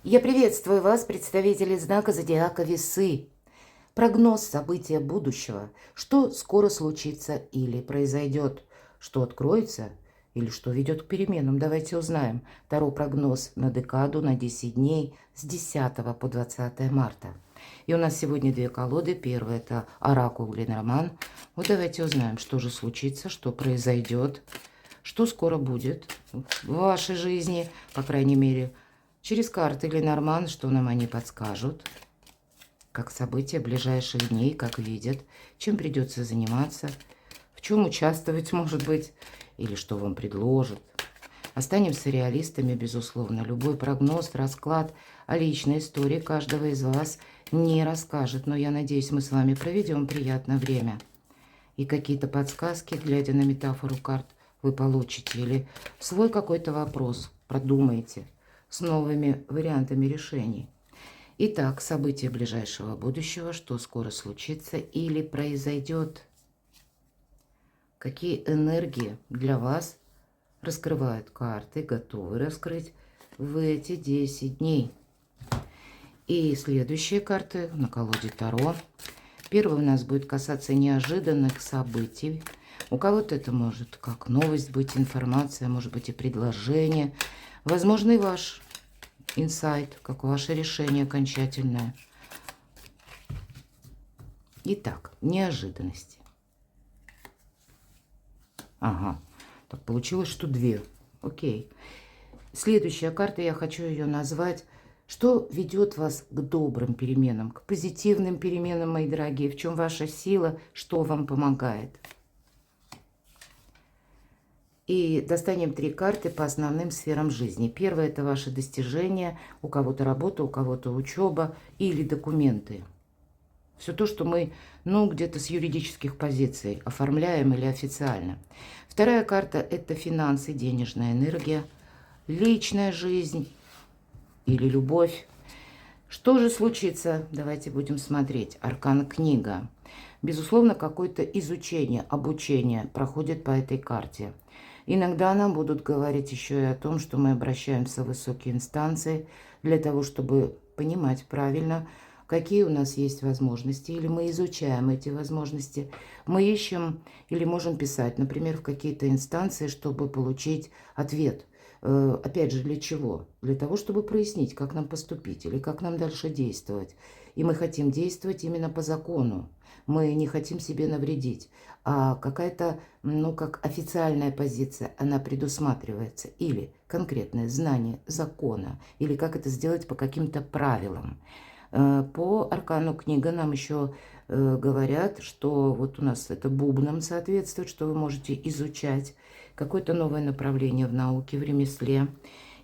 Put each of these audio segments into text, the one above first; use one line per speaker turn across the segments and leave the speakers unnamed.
Я приветствую вас, представители знака зодиака Весы. Прогноз события будущего. Что скоро случится или произойдет? Что откроется или что ведет к переменам? Давайте узнаем. Таро прогноз на декаду, на 10 дней с 10 по 20 марта. И у нас сегодня две колоды. Первая – это оракул Ленорман. Вот давайте узнаем, что же случится, что произойдет, что скоро будет в вашей жизни, по крайней мере, через карты Ленорман, что нам они подскажут, как события ближайших дней, как видят, чем придется заниматься, в чем участвовать, может быть, или что вам предложат. Останемся реалистами, безусловно. Любой прогноз, расклад о личной истории каждого из вас не расскажет, но я надеюсь, мы с вами проведем приятное время. И какие-то подсказки, глядя на метафору карт, вы получите. Или свой какой-то вопрос продумаете с новыми вариантами решений. Итак, события ближайшего будущего, что скоро случится или произойдет. Какие энергии для вас раскрывают карты, готовы раскрыть в эти 10 дней. И следующие карты на колоде Таро. Первый у нас будет касаться неожиданных событий. У кого-то это может как новость быть, информация, может быть и предложение. Возможно, и ваш инсайт, как ваше решение окончательное. Итак, неожиданности. Ага, так получилось, что две. Окей. Следующая карта, я хочу ее назвать. Что ведет вас к добрым переменам, к позитивным переменам, мои дорогие? В чем ваша сила, что вам помогает? И достанем три карты по основным сферам жизни. Первое – это ваши достижения, у кого-то работа, у кого-то учеба или документы. Все то, что мы, где-то с юридических позиций оформляем или официально. Вторая карта – это финансы, денежная энергия, личная жизнь или любовь. Что же случится? Давайте будем смотреть. Аркан книга. Безусловно, какое-то изучение, обучение проходит по этой карте. Иногда нам будут говорить еще и о том, что мы обращаемся в высокие инстанции для того, чтобы понимать правильно, какие у нас есть возможности, или мы изучаем эти возможности. Мы ищем или можем писать, например, в какие-то инстанции, чтобы получить ответ. Опять же, для чего? Для того, чтобы прояснить, как нам поступить или как нам дальше действовать. И мы хотим действовать именно по закону. Мы не хотим себе навредить. А какая-то, как официальная позиция, она предусматривается. Или конкретное знание закона. Или как это сделать по каким-то правилам. По аркану книга нам еще говорят, что вот у нас это бубном соответствует, что вы можете изучать какое-то новое направление в науке, в ремесле,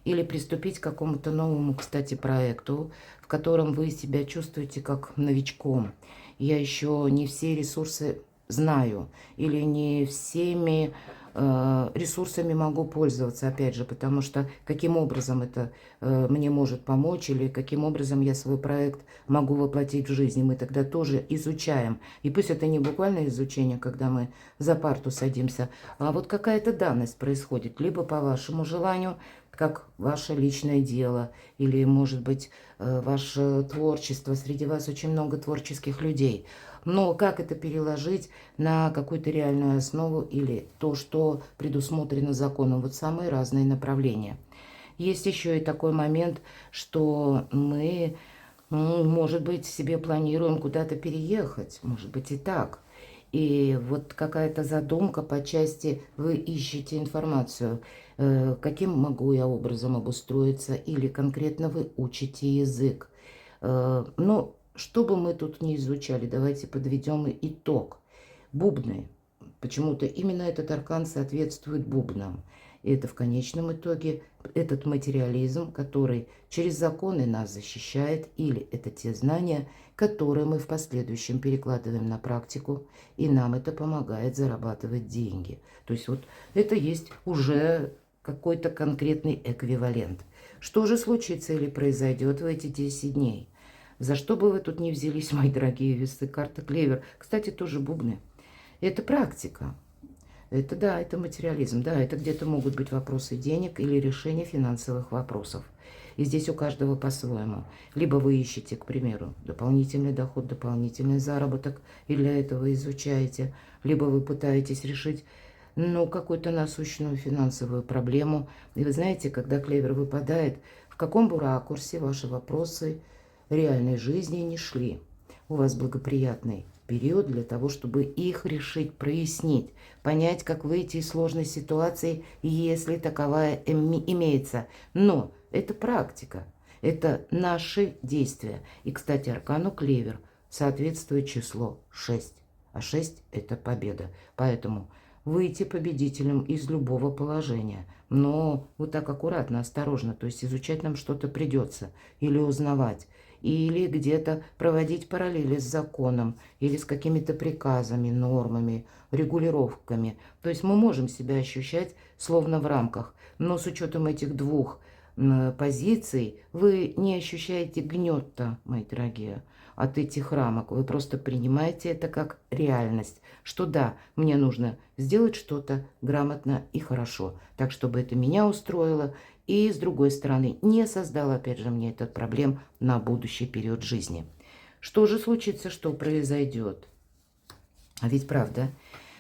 или приступить к какому-то новому, кстати, проекту, в котором вы себя чувствуете как новичком. Я еще не все ресурсы знаю, или не всеми ресурсами могу пользоваться, опять же, потому что каким образом это мне может помочь, или каким образом я свой проект могу воплотить в жизнь. Мы тогда тоже изучаем. И пусть это не буквальное изучение, когда мы за парту садимся, а вот какая-то данность происходит, либо по вашему желанию, как ваше личное дело, или, может быть, ваше творчество. Среди вас очень много творческих людей. Но как это переложить на какую-то реальную основу или то, что предусмотрено законом? Вот самые разные направления. Есть еще и такой момент, что мы, может быть, себе планируем куда-то переехать. Может быть и так. И вот какая-то задумка по части, вы ищете информацию, каким могу я образом обустроиться, или конкретно вы учите язык. Но что бы мы тут ни изучали, давайте подведем итог. Бубны. Почему-то именно этот аркан соответствует бубнам. И это в конечном итоге этот материализм, который через законы нас защищает, или это те знания, которые мы в последующем перекладываем на практику, и нам это помогает зарабатывать деньги. То есть вот это есть уже какой-то конкретный эквивалент. Что же случится или произойдет в эти 10 дней? За что бы вы тут ни взялись, мои дорогие весы, карта клевер. Кстати, тоже бубны. Это практика. Это да, это материализм. Да, это где-то могут быть вопросы денег или решение финансовых вопросов. И здесь у каждого по-своему. Либо вы ищете, к примеру, дополнительный доход, дополнительный заработок, и для этого изучаете, либо вы пытаетесь решить, ну, какую-то насущную финансовую проблему. И вы знаете, когда клевер выпадает, в каком бы ракурсе ваши вопросы реальной жизни не шли, у вас благоприятный период для того, чтобы их решить, прояснить, понять, как выйти из сложной ситуации, если таковая имеется. Но это практика, это наши действия. И, кстати, аркану клевер соответствует число 6, а 6 – это победа. Поэтому выйти победителем из любого положения. Но вот так аккуратно, осторожно, то есть изучать нам что-то придется или узнавать, или где-то проводить параллели с законом, или с какими-то приказами, нормами, регулировками. То есть мы можем себя ощущать словно в рамках, но с учетом этих двух позиций вы не ощущаете гнета, мои дорогие, от этих рамок. Вы просто принимаете это как реальность, что да, мне нужно сделать что-то грамотно и хорошо, так, чтобы это меня устроило, и, с другой стороны, не создало, опять же, мне этот проблем на будущий период жизни. Что же случится, что произойдет? А ведь правда,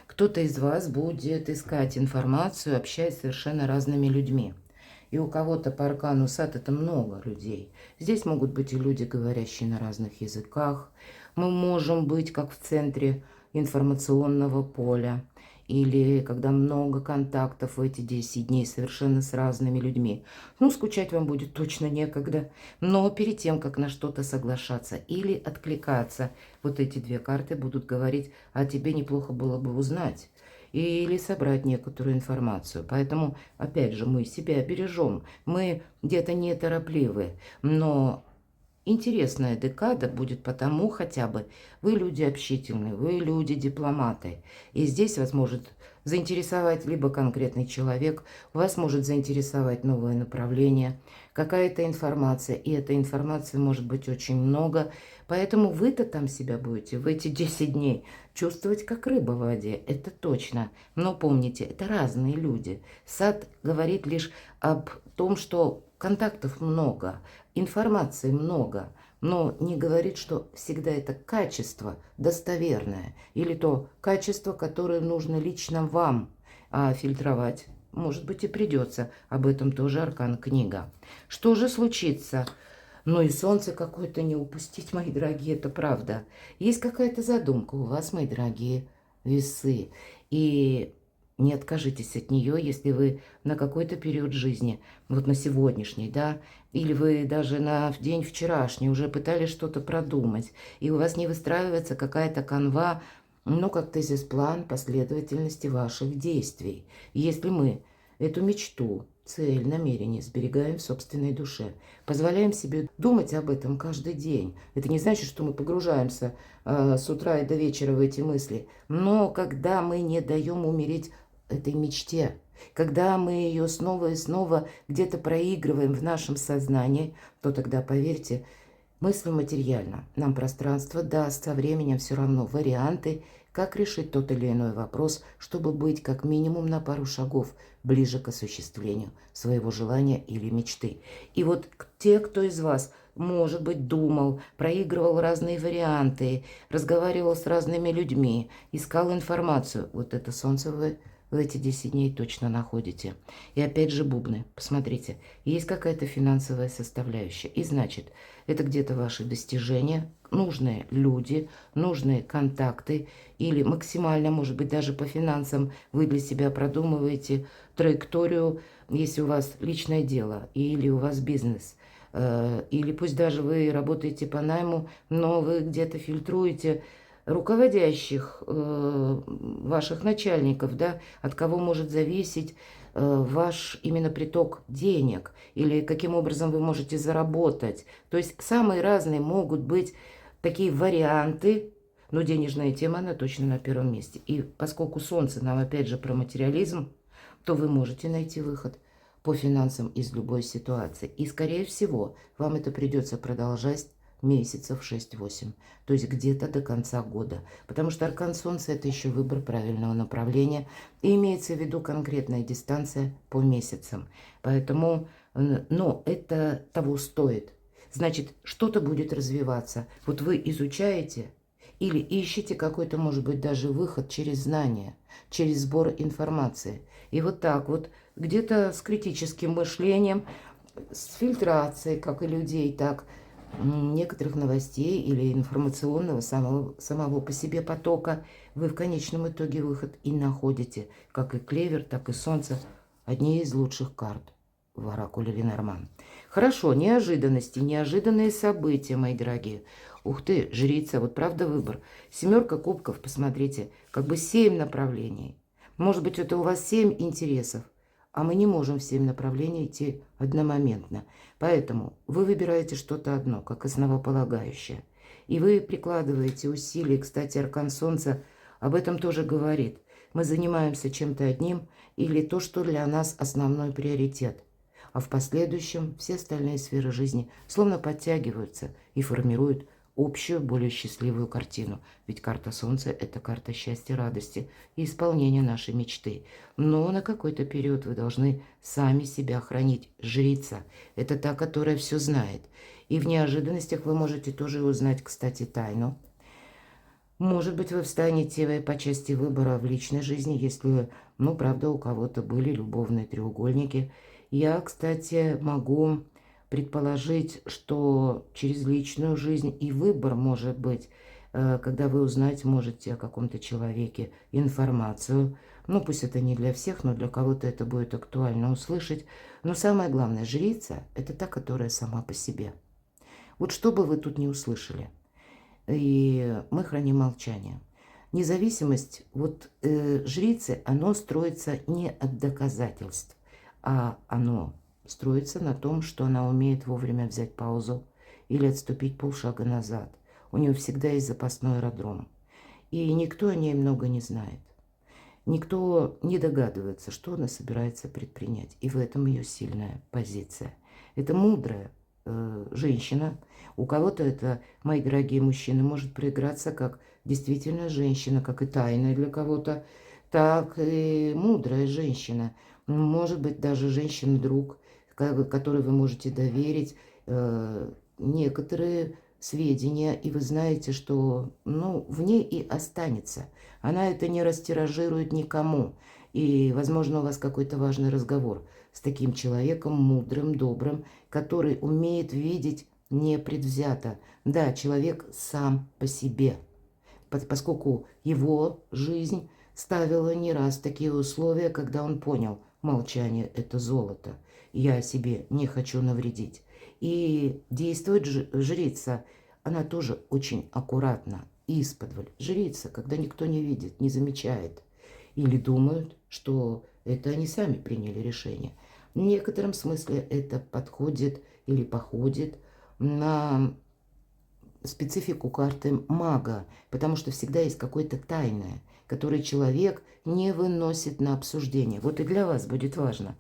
кто-то из вас будет искать информацию, общаясь с совершенно разными людьми. И у кого-то по аркану сад это много людей. Здесь могут быть и люди, говорящие на разных языках. Мы можем быть как в центре информационного поля. Или когда много контактов в эти 10 дней совершенно с разными людьми. Ну, скучать вам будет точно некогда. Но перед тем, как на что-то соглашаться или откликаться, вот эти две карты будут говорить, а тебе неплохо было бы узнать или собрать некоторую информацию. Поэтому, опять же, мы себя бережем. Мы где-то неторопливы, но интересная декада будет потому хотя бы, вы люди общительные, вы люди дипломаты. И здесь вас может заинтересовать либо конкретный человек, вас может заинтересовать новое направление, какая-то информация, и этой информации может быть очень много. Поэтому вы-то там себя будете в эти 10 дней чувствовать как рыба в воде, это точно. Но помните, это разные люди. Сад говорит лишь об том, что контактов много, информации много, но не говорит, что всегда это качество достоверное или то качество, которое нужно лично вам, фильтровать. Может быть, и придется. Об этом тоже аркан книга. Что же случится? Ну и солнце какое-то не упустить, мои дорогие, это правда. Есть какая-то задумка у вас, мои дорогие весы. И не откажитесь от нее, если вы на какой-то период жизни, вот на сегодняшний, да, или вы даже на день вчерашний уже пытались что-то продумать, и у вас не выстраивается какая-то канва, ну, как тезис-план последовательности ваших действий. Если мы эту мечту, цель, намерение сберегаем в собственной душе, позволяем себе думать об этом каждый день. Это не значит, что мы погружаемся с утра и до вечера в эти мысли. Но когда мы не даем умереть этой мечте, когда мы ее снова и снова где-то проигрываем в нашем сознании, то тогда, поверьте, мыслим материально. Нам пространство даст со временем все равно варианты, как решить тот или иной вопрос, чтобы быть как минимум на пару шагов ближе к осуществлению своего желания или мечты. И вот те, кто из вас, может быть, думал, проигрывал разные варианты, разговаривал с разными людьми, искал информацию, вот это солнце вы в эти 10 дней точно находите. И опять же бубны. Посмотрите, есть какая-то финансовая составляющая. И значит, это где-то ваши достижения, нужные люди, нужные контакты. Или максимально, может быть, даже по финансам вы для себя продумываете траекторию, если у вас личное дело или у вас бизнес. Или пусть даже вы работаете по найму, но вы где-то фильтруете руководящих ваших начальников, да, от кого может зависеть ваш именно приток денег или каким образом вы можете заработать. То есть самые разные могут быть такие варианты, но денежная тема, она точно на первом месте. И поскольку Солнце нам опять же про материализм, то вы можете найти выход по финансам из любой ситуации. И скорее всего вам это придется продолжать месяцев 6-8, то есть где-то до конца года. Потому что аркан Солнца – это еще выбор правильного направления, и имеется в виду конкретная дистанция по месяцам. Поэтому но это того стоит. Значит, что-то будет развиваться. Вот вы изучаете или ищете какой-то, может быть, даже выход через знания, через сбор информации. И вот так вот, где-то с критическим мышлением, с фильтрацией, как и людей, так некоторых новостей или информационного самого по себе потока, вы в конечном итоге выход и находите, как и клевер, так и солнце, одни из лучших карт в оракуле Ленорман. Хорошо, неожиданности, неожиданные события, мои дорогие. Ух ты, жрица, вот правда выбор. Семерка кубков, посмотрите, как бы 7 направлений. Может быть, это у вас 7 интересов, а мы не можем в 7 направлений идти одномоментно. Поэтому вы выбираете что-то одно, как основополагающее. И вы прикладываете усилия. Кстати, аркан Солнца об этом тоже говорит. Мы занимаемся чем-то одним или то, что для нас основной приоритет. А в последующем все остальные сферы жизни словно подтягиваются и формируют общую, более счастливую картину. Ведь карта Солнца – это карта счастья, радости и исполнения нашей мечты. Но на какой-то период вы должны сами себя хранить. Жрица – это та, которая все знает. И в неожиданностях вы можете тоже узнать, кстати, тайну. Может быть, вы встанете по части выбора в личной жизни, если, ну, правда, у кого-то были любовные треугольники. Я, кстати, могу предположить, что через личную жизнь и выбор может быть, когда вы узнать можете о каком-то человеке информацию. Ну, пусть это не для всех, но для кого-то это будет актуально услышать. Но самое главное, жрица – это та, которая сама по себе. Вот что бы вы тут не услышали, и мы храним молчание. Независимость, вот жрицы, оно строится не от доказательств, а оно строится на том, что она умеет вовремя взять паузу или отступить полшага назад. У нее всегда есть запасной аэродром. И никто о ней много не знает. Никто не догадывается, что она собирается предпринять. И в этом ее сильная позиция. Это мудрая женщина. У кого-то это, мои дорогие мужчины, может проиграться как действительно женщина, как и тайная для кого-то, так и мудрая женщина. Может быть, даже женщина-друг, которой вы можете доверить некоторые сведения, и вы знаете, что ну, в ней и останется. Она это не растиражирует никому. И, возможно, у вас какой-то важный разговор с таким человеком, мудрым, добрым, который умеет видеть непредвзято. Да, человек сам по себе, поскольку его жизнь ставила не раз такие условия, когда он понял, молчание – это золото. Я себе не хочу навредить. И действует жрица, она тоже очень аккуратно, исподволь. Жрица, когда никто не видит, не замечает. Или думают, что это они сами приняли решение. В некотором смысле это подходит или походит на специфику карты мага, потому что всегда есть какое-то тайное, которое человек не выносит на обсуждение. Вот и для вас будет важно.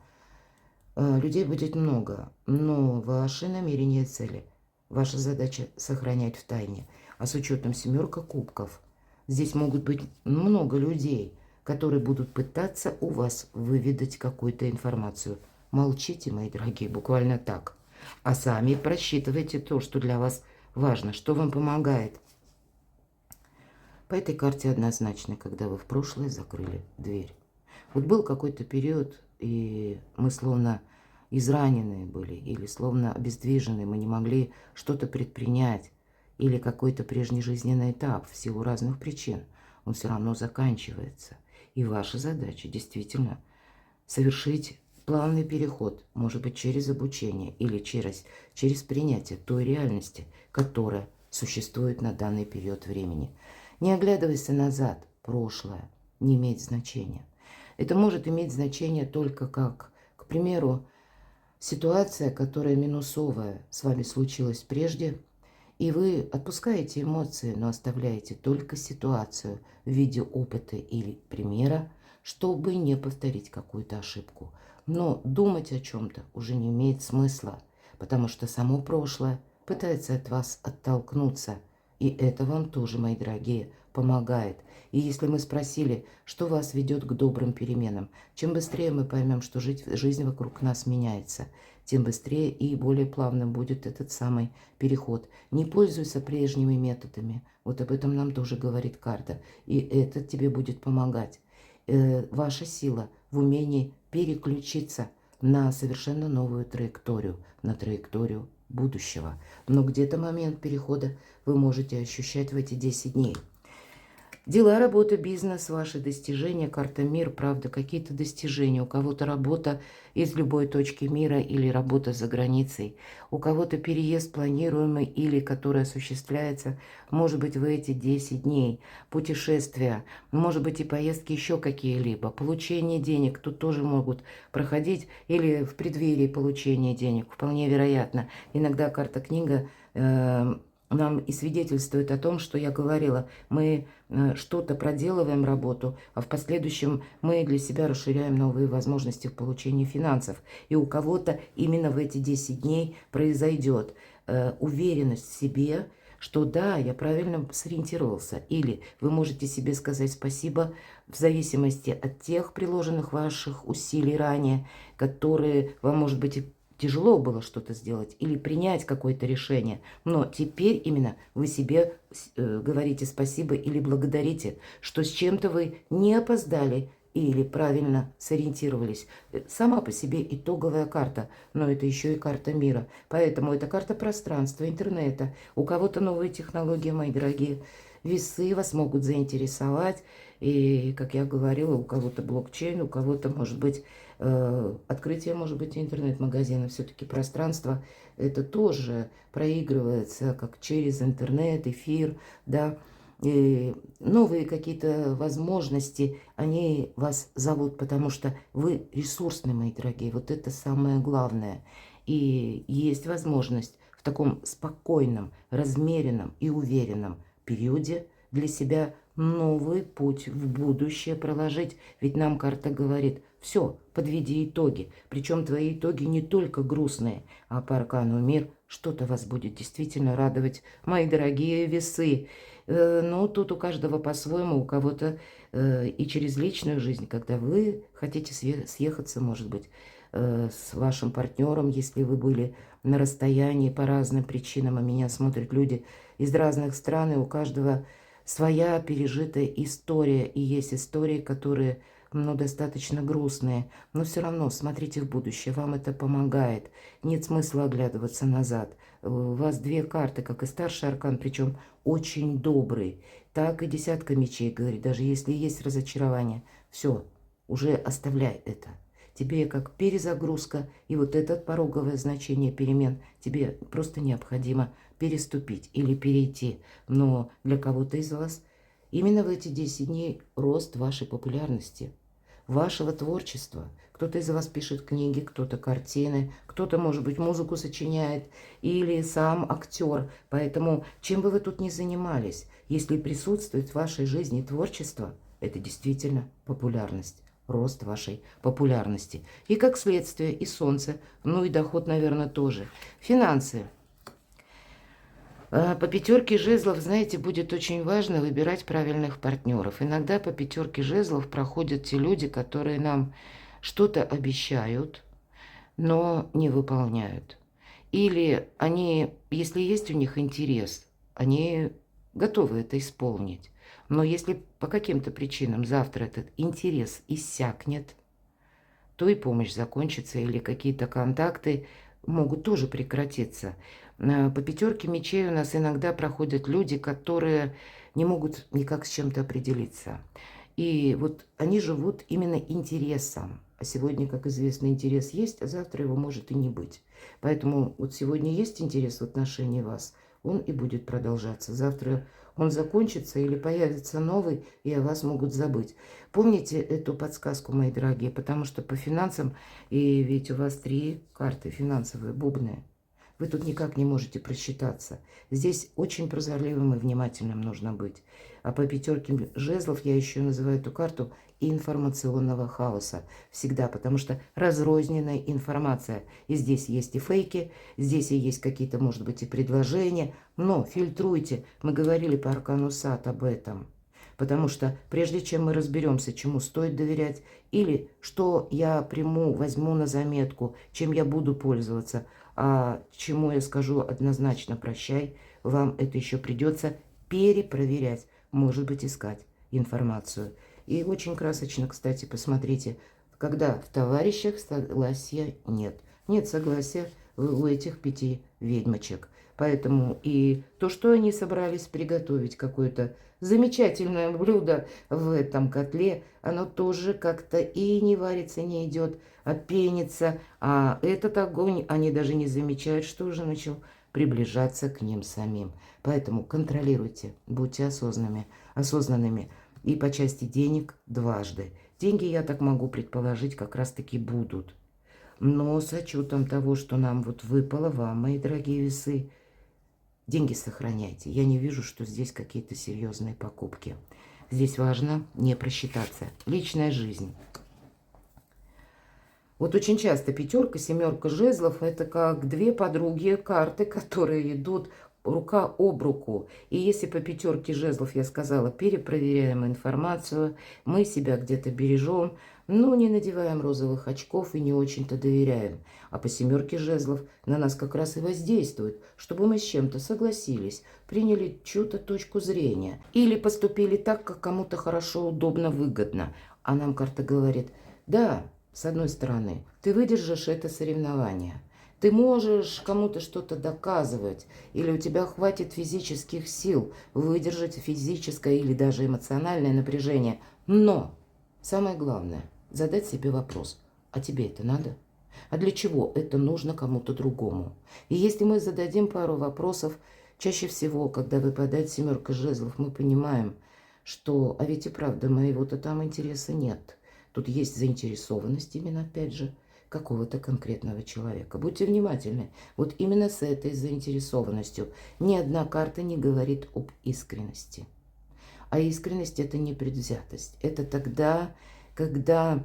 Людей будет много, но ваши намерения и цели, ваша задача сохранять в тайне. А с учетом семерка кубков, здесь могут быть много людей, которые будут пытаться у вас выведать какую-то информацию. Молчите, мои дорогие, буквально так. А сами просчитывайте то, что для вас важно, что вам помогает. По этой карте однозначно, когда вы в прошлое закрыли дверь. Вот был какой-то период, и мы словно израненные были, или словно обездвиженные, мы не могли что-то предпринять, или какой-то прежний жизненный этап в силу разных причин. Он все равно заканчивается. И ваша задача действительно совершить плавный переход, может быть, через обучение или через принятие той реальности, которая существует на данный период времени. Не оглядывайся назад, прошлое не имеет значения. Это может иметь значение только как, к примеру, ситуация, которая минусовая с вами случилась прежде, и вы отпускаете эмоции, но оставляете только ситуацию в виде опыта или примера, чтобы не повторить какую-то ошибку. Но думать о чем-то уже не имеет смысла, потому что само прошлое пытается от вас оттолкнуться. И это вам тоже, мои дорогие, помогает. И если мы спросили, что вас ведет к добрым переменам, чем быстрее мы поймем, что жизнь вокруг нас меняется, тем быстрее и более плавным будет этот самый переход. Не пользуйся прежними методами. Вот об этом нам тоже говорит карта. И это тебе будет помогать. Ваша сила в умении переключиться на совершенно новую траекторию, на траекторию будущего. Но где-то момент перехода вы можете ощущать в эти 10 дней. Дела, работа, бизнес, ваши достижения, карта мир, правда, какие-то достижения. У кого-то работа из любой точки мира или работа за границей. У кого-то переезд планируемый или который осуществляется, может быть, в эти 10 дней. Путешествия, может быть, и поездки еще какие-либо. Получение денег тут тоже могут проходить или в преддверии получения денег. Вполне вероятно. Иногда карта-книга нам и свидетельствует о том, что я говорила, мы что-то проделываем работу, а в последующем мы для себя расширяем новые возможности в получении финансов. И у кого-то именно в эти 10 дней произойдет уверенность в себе, что да, я правильно сориентировался. Или вы можете себе сказать спасибо в зависимости от тех приложенных ваших усилий ранее, которые вам, может быть, тяжело было что-то сделать или принять какое-то решение, но теперь именно вы себе говорите спасибо или благодарите, что с чем-то вы не опоздали или правильно сориентировались. Сама по себе итоговая карта, но это еще и карта мира. Поэтому это карта пространства, интернета. У кого-то новые технологии, мои дорогие. Весы вас могут заинтересовать. И, как я говорила, у кого-то блокчейн, у кого-то, может быть, открытие, может быть, интернет-магазина. Все-таки пространство это тоже проигрывается как через интернет, эфир, да. И новые какие-то возможности, они вас зовут, потому что вы ресурсны, мои дорогие. Вот это самое главное. И есть возможность в таком спокойном, размеренном и уверенном периоде для себя новый путь в будущее проложить. Ведь нам карта говорит, все, подведи итоги. Причем твои итоги не только грустные, а по аркану мир что-то вас будет действительно радовать, мои дорогие весы. Ну, тут у каждого по-своему, у кого-то и через личную жизнь, когда вы хотите съехаться, может быть, с вашим партнером, если вы были на расстоянии по разным причинам, а меня смотрят люди из разных стран, и у каждого своя пережитая история, и есть истории, которые, ну, достаточно грустные, но все равно смотрите в будущее, вам это помогает, нет смысла оглядываться назад. У вас две карты, как и старший аркан, причем очень добрый, так и десятка мечей, говорит, даже если есть разочарование, все, уже оставляй это. Тебе как перезагрузка, и вот это пороговое значение перемен тебе просто необходимо переступить или перейти. Но для кого-то из вас именно в эти 10 дней рост вашей популярности, вашего творчества. Кто-то из вас пишет книги, кто-то картины, кто-то, может быть, музыку сочиняет или сам актер. Поэтому, чем бы вы тут ни занимались, если присутствует в вашей жизни творчество, это действительно популярность, рост вашей популярности. И как следствие, и солнце, ну и доход, наверное, тоже. Финансы. По пятерке жезлов, знаете, будет очень важно выбирать правильных партнеров. Иногда по пятерке жезлов проходят те люди, которые нам что-то обещают, но не выполняют. Или они, если есть у них интерес, они готовы это исполнить. Но если по каким-то причинам завтра этот интерес иссякнет, то и помощь закончится, или какие-то контакты могут тоже прекратиться. По пятерке мечей у нас иногда проходят люди, которые не могут никак с чем-то определиться. И вот они живут именно интересом. А сегодня, как известно, интерес есть, а завтра его может и не быть. Поэтому вот сегодня есть интерес в отношении вас, он и будет продолжаться. Завтра он закончится или появится новый, и о вас могут забыть. Помните эту подсказку, мои дорогие, потому что по финансам, и ведь у вас 3 карты финансовые, бубные. Вы тут никак не можете просчитаться. Здесь очень прозорливым и внимательным нужно быть. А по пятерке жезлов я еще называю эту карту информационного хаоса. Всегда, потому что разрозненная информация. И здесь есть и фейки, здесь и есть какие-то, может быть, и предложения. Но фильтруйте. Мы говорили по аркану сад об этом. Потому что прежде чем мы разберемся, чему стоит доверять, или что я приму, возьму на заметку, чем я буду пользоваться, а чему я скажу однозначно прощай, вам это еще придется перепроверять, может быть, искать информацию. И очень красочно, кстати, посмотрите, когда в товарищах согласия нет. Нет согласия у этих 5 ведьмочек. Поэтому и то, что они собрались приготовить какое-то замечательное блюдо в этом котле, оно тоже как-то и не варится, не идет, а пенится. А этот огонь они даже не замечают, что уже начал приближаться к ним самим. Поэтому контролируйте, будьте осознанными. И по части денег дважды. Деньги, я так могу предположить, как раз-таки будут. Но с учетом того, что нам вот выпало, вам, мои дорогие весы, деньги сохраняйте. Я не вижу, что здесь какие-то серьезные покупки. Здесь важно не просчитаться. Личная жизнь. Вот очень часто пятерка, семерка жезлов – это как две подруги карты, которые идут рука об руку. И если по пятерке жезлов я сказала, перепроверяем информацию, мы себя где-то бережем, но не надеваем розовых очков и не очень-то доверяем. А по семерке жезлов на нас как раз и воздействует, чтобы мы с чем-то согласились, приняли чью-то точку зрения или поступили так, как кому-то хорошо, удобно, выгодно. А нам карта говорит, да, с одной стороны, ты выдержишь это соревнование. Ты можешь кому-то что-то доказывать, или у тебя хватит физических сил выдержать физическое или даже эмоциональное напряжение. Но самое главное, задать себе вопрос, а тебе это надо? А для чего это нужно кому-то другому? И если мы зададим пару вопросов, чаще всего, когда выпадает семерка жезлов, мы понимаем, что, а ведь и правда, моего-то там интереса нет. Тут есть заинтересованность именно, опять же, какого-то конкретного человека. Будьте внимательны. Вот именно с этой заинтересованностью ни одна карта не говорит об искренности. А искренность – это не предвзятость. Это тогда, когда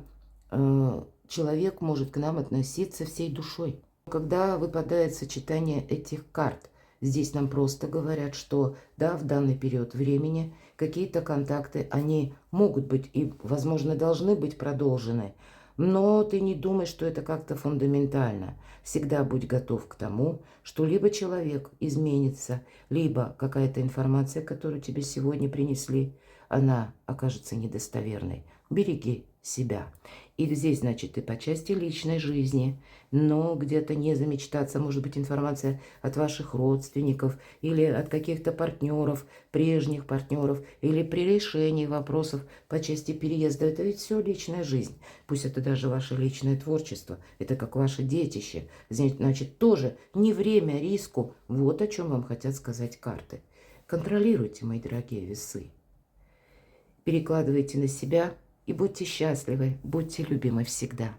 человек может к нам относиться всей душой. Когда выпадает сочетание этих карт, здесь нам просто говорят, что да, в данный период времени какие-то контакты, они могут быть и, возможно, должны быть продолжены, но ты не думай, что это как-то фундаментально. Всегда будь готов к тому, что либо человек изменится, либо какая-то информация, которую тебе сегодня принесли, она окажется недостоверной. Береги себя. И здесь, значит, и по части личной жизни, но где-то не замечтаться, может быть, информация от ваших родственников или от каких-то партнеров, прежних партнеров, или при решении вопросов по части переезда. Это ведь все личная жизнь. Пусть это даже ваше личное творчество, это как ваше детище. Значит, тоже не время риску. Вот о чем вам хотят сказать карты. Контролируйте, мои дорогие весы. Перекладывайте на себя и будьте счастливы, будьте любимы всегда.